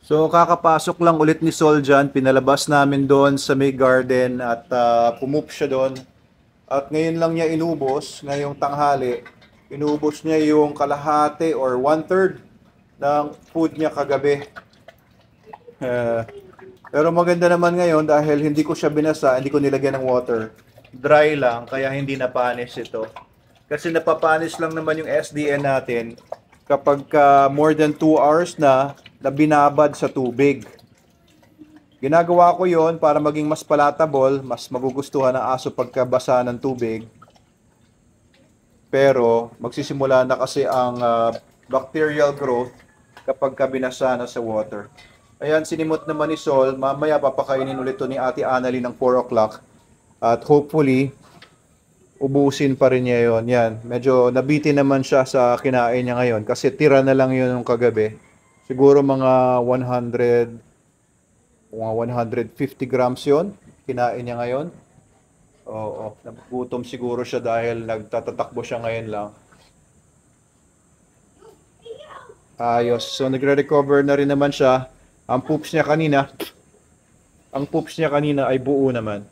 So kakapasok lang ulit ni Sol dyan, pinalabas namin doon sa may garden at pumup siya doon. At ngayon lang niya inubos, ngayong tanghali, inubos niya yung kalahati or one-third ng food niya kagabi. Eh, pero maganda naman ngayon dahil hindi ko siya binasa, hindi ko nilagyan ng water. Dry lang, kaya hindi napanis ito. Kasi napapanis lang naman yung SDN natin kapag more than 2 hours na binabad sa tubig. Ginagawa ko yon para maging mas palatable, mas magugustuhan ng aso pagkabasa ng tubig. Pero magsisimula na kasi ang bacterial growth kapag binasa na sa water. Ayan, sinimot naman ni Sol. Mamaya papakainin ulit to ni Ate Annalyn ng 4 o'clock. At hopefully, ubusin pa rin niya yon. Yan, medyo nabitin naman siya sa kinain niya ngayon kasi tira na lang yun ng kagabi. Siguro mga 150 grams yon kinain niya ngayon. Oo, nagutom siguro siya dahil nagtatatakbo siya ngayon lang. Ayos. So nagre-recover na rin naman siya. Ang poops niya kanina ay buo naman.